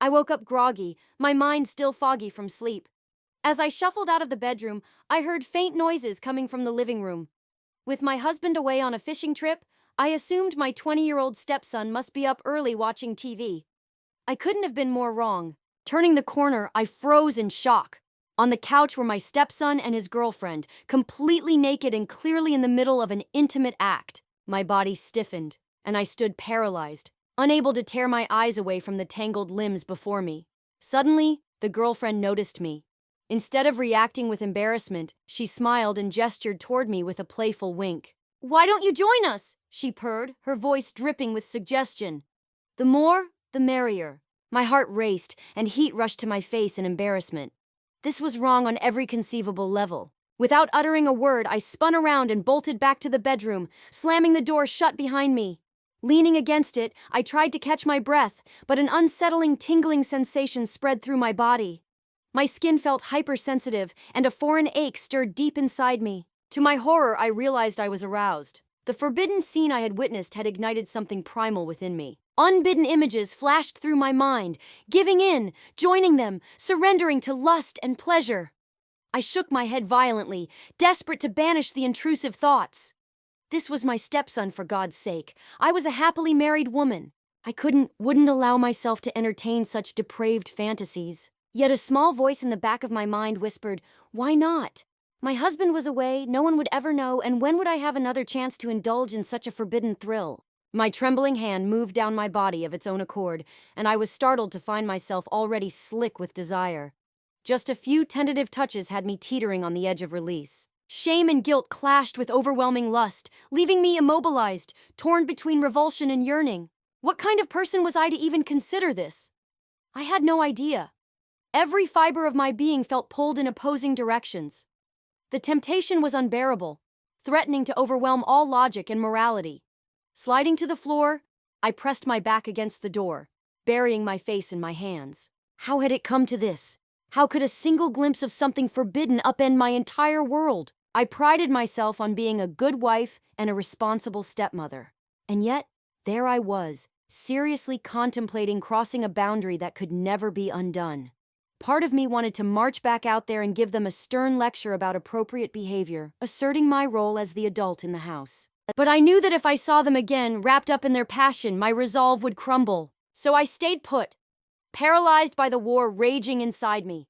I woke up groggy, my mind still foggy from sleep. As I shuffled out of the bedroom, I heard faint noises coming from the living room. With my husband away on a fishing trip, I assumed my 20-year-old stepson must be up early watching TV. I couldn't have been more wrong. Turning the corner, I froze in shock. On the couch were my stepson and his girlfriend, completely naked and clearly in the middle of an intimate act. My body stiffened, and I stood paralyzed, unable to tear my eyes away from the tangled limbs before me. Suddenly, the girlfriend noticed me. Instead of reacting with embarrassment, she smiled and gestured toward me with a playful wink. "Why don't you join us?" she purred, her voice dripping with suggestion. The more, the merrier. My heart raced, and heat rushed to my face in embarrassment. This was wrong on every conceivable level. Without uttering a word, I spun around and bolted back to the bedroom, slamming the door shut behind me. Leaning against it, I tried to catch my breath, but an unsettling tingling sensation spread through my body. My skin felt hypersensitive, and a foreign ache stirred deep inside me. To my horror, I realized I was aroused. The forbidden scene I had witnessed had ignited something primal within me. Unbidden images flashed through my mind, giving in, joining them, surrendering to lust and pleasure. I shook my head violently, desperate to banish the intrusive thoughts. This was my stepson, for God's sake. I was a happily married woman. I wouldn't allow myself to entertain such depraved fantasies. Yet a small voice in the back of my mind whispered, "Why not? My husband was away, no one would ever know, and when would I have another chance to indulge in such a forbidden thrill?" My trembling hand moved down my body of its own accord, and I was startled to find myself already slick with desire. Just a few tentative touches had me teetering on the edge of release. Shame and guilt clashed with overwhelming lust, leaving me immobilized, torn between revulsion and yearning. What kind of person was I to even consider this? I had no idea. Every fiber of my being felt pulled in opposing directions. The temptation was unbearable, threatening to overwhelm all logic and morality. Sliding to the floor, I pressed my back against the door, burying my face in my hands. How had it come to this? How could a single glimpse of something forbidden upend my entire world? I prided myself on being a good wife and a responsible stepmother. And yet, there I was, seriously contemplating crossing a boundary that could never be undone. Part of me wanted to march back out there and give them a stern lecture about appropriate behavior, asserting my role as the adult in the house. But I knew that if I saw them again, wrapped up in their passion, my resolve would crumble. So I stayed put, paralyzed by the war raging inside me.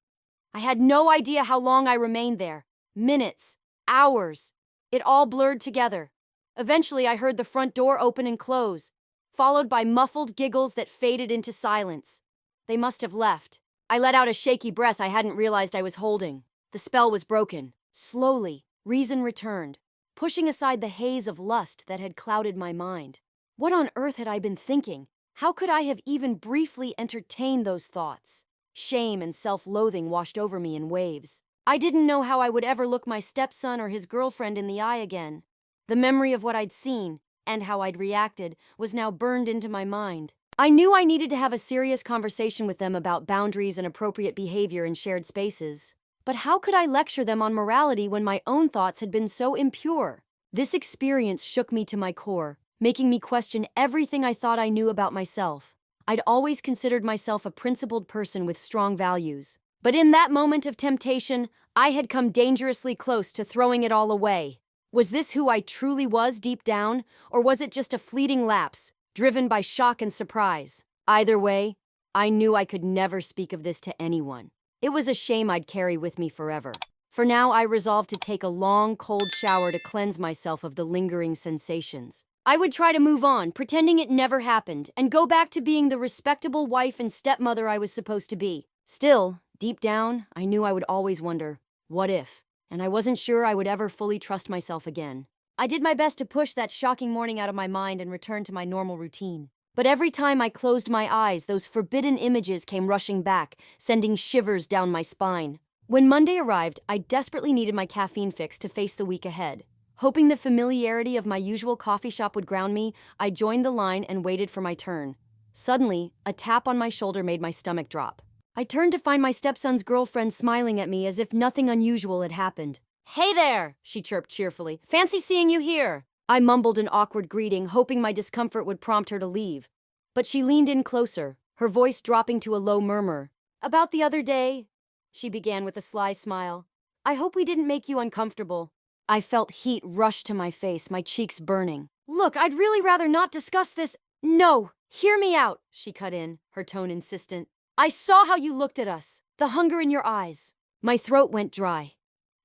I had no idea how long I remained there. Minutes, hours. It all blurred together. Eventually, I heard the front door open and close, followed by muffled giggles that faded into silence. They must have left. I let out a shaky breath I hadn't realized I was holding. The spell was broken. Slowly, reason returned, pushing aside the haze of lust that had clouded my mind. What on earth had I been thinking? How could I have even briefly entertained those thoughts? Shame and self-loathing washed over me in waves. I didn't know how I would ever look my stepson or his girlfriend in the eye again. The memory of what I'd seen, and how I'd reacted, was now burned into my mind. I knew I needed to have a serious conversation with them about boundaries and appropriate behavior in shared spaces. But how could I lecture them on morality when my own thoughts had been so impure? This experience shook me to my core, making me question everything I thought I knew about myself. I'd always considered myself a principled person with strong values. But in that moment of temptation, I had come dangerously close to throwing it all away. Was this who I truly was deep down, or was it just a fleeting lapse, driven by shock and surprise? Either way, I knew I could never speak of this to anyone. It was a shame I'd carry with me forever. For now, I resolved to take a long, cold shower to cleanse myself of the lingering sensations. I would try to move on, pretending it never happened, and go back to being the respectable wife and stepmother I was supposed to be. Still, deep down, I knew I would always wonder, what if? And I wasn't sure I would ever fully trust myself again. I did my best to push that shocking morning out of my mind and return to my normal routine. But every time I closed my eyes, those forbidden images came rushing back, sending shivers down my spine. When Monday arrived, I desperately needed my caffeine fix to face the week ahead. Hoping the familiarity of my usual coffee shop would ground me, I joined the line and waited for my turn. Suddenly, a tap on my shoulder made my stomach drop. I turned to find my stepson's girlfriend smiling at me as if nothing unusual had happened. "Hey there," she chirped cheerfully. "Fancy seeing you here." I mumbled an awkward greeting, hoping my discomfort would prompt her to leave. But she leaned in closer, her voice dropping to a low murmur. "About the other day," she began with a sly smile. "I hope we didn't make you uncomfortable." I felt heat rush to my face, my cheeks burning. "Look, I'd really rather not discuss this." "No, hear me out," she cut in, her tone insistent. "I saw how you looked at us, the hunger in your eyes." My throat went dry.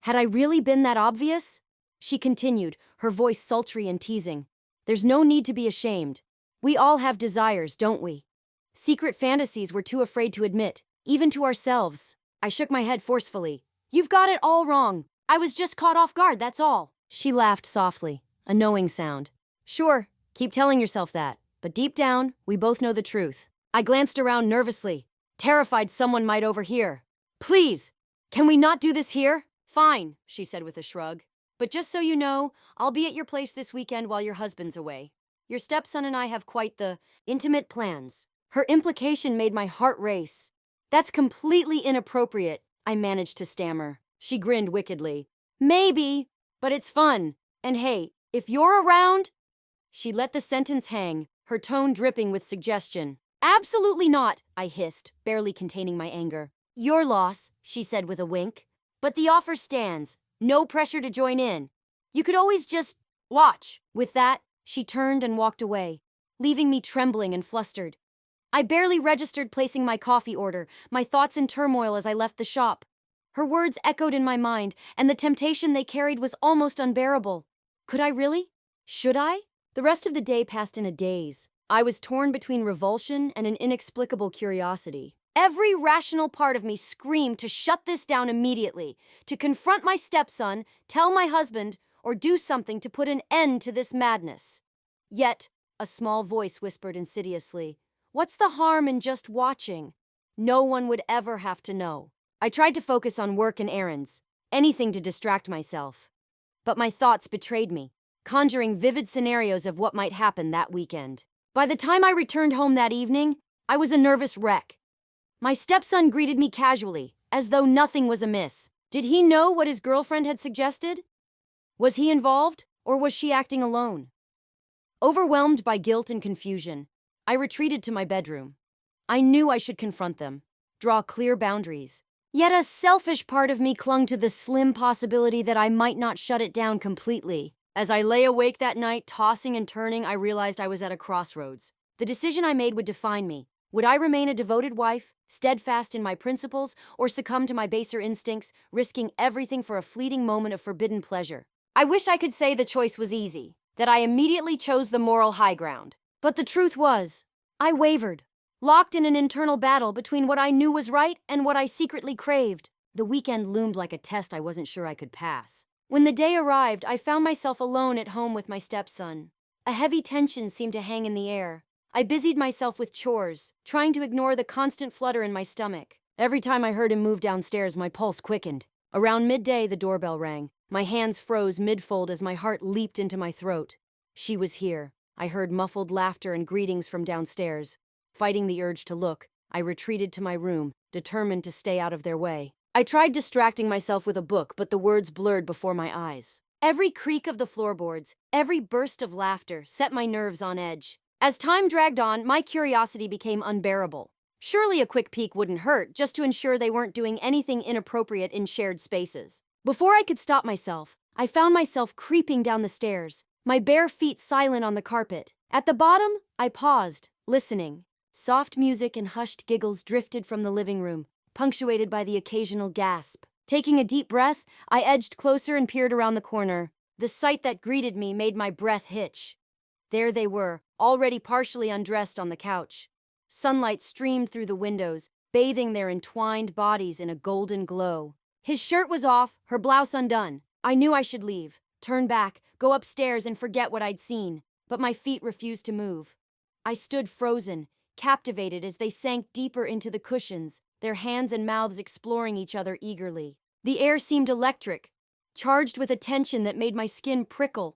Had I really been that obvious? She continued, her voice sultry and teasing. "There's no need to be ashamed. We all have desires, don't we? Secret fantasies we're too afraid to admit, even to ourselves." I shook my head forcefully. "You've got it all wrong. I was just caught off guard, that's all." She laughed softly, a knowing sound. "Sure, keep telling yourself that, but deep down, we both know the truth." I glanced around nervously, terrified someone might overhear. "Please, can we not do this here?" "Fine," she said with a shrug. "But just so you know, I'll be at your place this weekend while your husband's away. Your stepson and I have quite the intimate plans." Her implication made my heart race. "That's completely inappropriate," I managed to stammer. She grinned wickedly. "Maybe, but it's fun. And hey, if you're around—" She let the sentence hang, her tone dripping with suggestion. "Absolutely not," I hissed, barely containing my anger. "Your loss," she said with a wink. "But the offer stands. No pressure to join in. You could always just watch." With that, she turned and walked away, leaving me trembling and flustered. I barely registered placing my coffee order, my thoughts in turmoil as I left the shop. Her words echoed in my mind, and the temptation they carried was almost unbearable. Could I really? Should I? The rest of the day passed in a daze. I was torn between revulsion and an inexplicable curiosity. Every rational part of me screamed to shut this down immediately, to confront my stepson, tell my husband, or do something to put an end to this madness. Yet, a small voice whispered insidiously, "What's the harm in just watching? No one would ever have to know." I tried to focus on work and errands, anything to distract myself. But my thoughts betrayed me, conjuring vivid scenarios of what might happen that weekend. By the time I returned home that evening, I was a nervous wreck. My stepson greeted me casually, as though nothing was amiss. Did he know what his girlfriend had suggested? Was he involved, or was she acting alone? Overwhelmed by guilt and confusion, I retreated to my bedroom. I knew I should confront them, draw clear boundaries. Yet a selfish part of me clung to the slim possibility that I might not shut it down completely. As I lay awake that night, tossing and turning, I realized I was at a crossroads. The decision I made would define me. Would I remain a devoted wife, steadfast in my principles, or succumb to my baser instincts, risking everything for a fleeting moment of forbidden pleasure? I wish I could say the choice was easy, that I immediately chose the moral high ground. But the truth was, I wavered, locked in an internal battle between what I knew was right and what I secretly craved. The weekend loomed like a test I wasn't sure I could pass. When the day arrived, I found myself alone at home with my stepson. A heavy tension seemed to hang in the air. I busied myself with chores, trying to ignore the constant flutter in my stomach. Every time I heard him move downstairs, my pulse quickened. Around midday, the doorbell rang. My hands froze mid-fold as my heart leaped into my throat. She was here. I heard muffled laughter and greetings from downstairs. Fighting the urge to look, I retreated to my room, determined to stay out of their way. I tried distracting myself with a book, but the words blurred before my eyes. Every creak of the floorboards, every burst of laughter set my nerves on edge. As time dragged on, my curiosity became unbearable. Surely a quick peek wouldn't hurt, just to ensure they weren't doing anything inappropriate in shared spaces. Before I could stop myself, I found myself creeping down the stairs, my bare feet silent on the carpet. At the bottom, I paused, listening. Soft music and hushed giggles drifted from the living room, punctuated by the occasional gasp. Taking a deep breath, I edged closer and peered around the corner. The sight that greeted me made my breath hitch. There they were, already partially undressed on the couch. Sunlight streamed through the windows, bathing their entwined bodies in a golden glow. His shirt was off, her blouse undone. I knew I should leave, turn back, go upstairs and forget what I'd seen. But my feet refused to move. I stood frozen, captivated as they sank deeper into the cushions, their hands and mouths exploring each other eagerly. The air seemed electric, charged with a tension that made my skin prickle.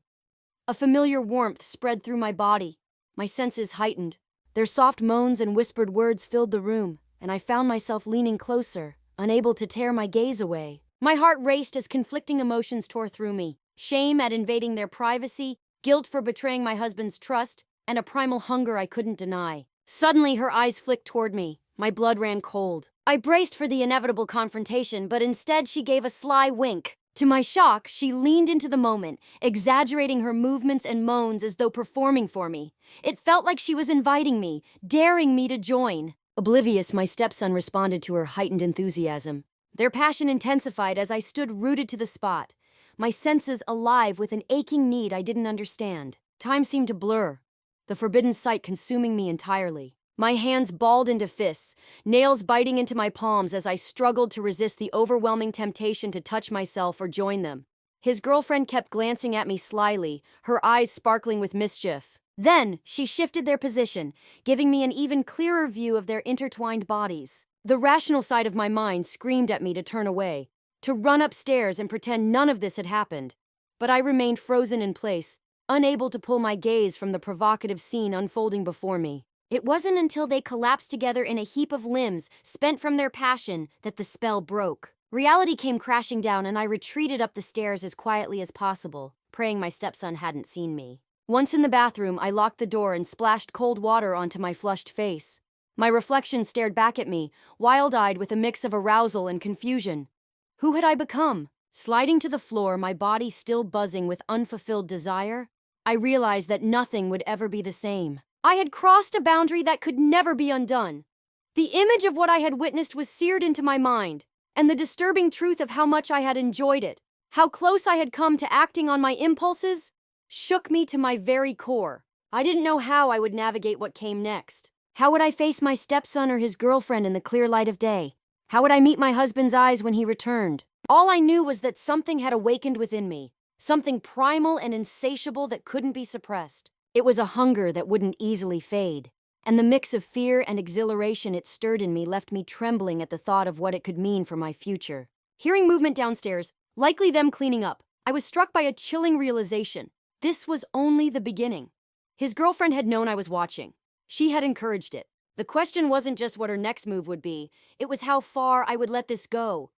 A familiar warmth spread through my body, my senses heightened. Their soft moans and whispered words filled the room, and I found myself leaning closer, unable to tear my gaze away. My heart raced as conflicting emotions tore through me. Shame at invading their privacy, guilt for betraying my husband's trust, and a primal hunger I couldn't deny. Suddenly, her eyes flicked toward me. My blood ran cold. I braced for the inevitable confrontation, but instead she gave a sly wink. To my shock, she leaned into the moment, exaggerating her movements and moans as though performing for me. It felt like she was inviting me, daring me to join. Oblivious, my stepson responded to her heightened enthusiasm. Their passion intensified as I stood rooted to the spot, my senses alive with an aching need I didn't understand. Time seemed to blur, the forbidden sight consuming me entirely. My hands balled into fists, nails biting into my palms as I struggled to resist the overwhelming temptation to touch myself or join them. His girlfriend kept glancing at me slyly, her eyes sparkling with mischief. Then, she shifted their position, giving me an even clearer view of their intertwined bodies. The rational side of my mind screamed at me to turn away, to run upstairs and pretend none of this had happened. But I remained frozen in place, unable to pull my gaze from the provocative scene unfolding before me. It wasn't until they collapsed together in a heap of limbs, spent from their passion, that the spell broke. Reality came crashing down and I retreated up the stairs as quietly as possible, praying my stepson hadn't seen me. Once in the bathroom, I locked the door and splashed cold water onto my flushed face. My reflection stared back at me, wild-eyed with a mix of arousal and confusion. Who had I become? Sliding to the floor, my body still buzzing with unfulfilled desire, I realized that nothing would ever be the same. I had crossed a boundary that could never be undone. The image of what I had witnessed was seared into my mind, and the disturbing truth of how much I had enjoyed it, how close I had come to acting on my impulses, shook me to my very core. I didn't know how I would navigate what came next. How would I face my stepson or his girlfriend in the clear light of day? How would I meet my husband's eyes when he returned? All I knew was that something had awakened within me, something primal and insatiable that couldn't be suppressed. It was a hunger that wouldn't easily fade, and the mix of fear and exhilaration it stirred in me left me trembling at the thought of what it could mean for my future. Hearing movement downstairs, likely them cleaning up, I was struck by a chilling realization. This was only the beginning. His girlfriend had known I was watching. She had encouraged it. The question wasn't just what her next move would be, it was how far I would let this go,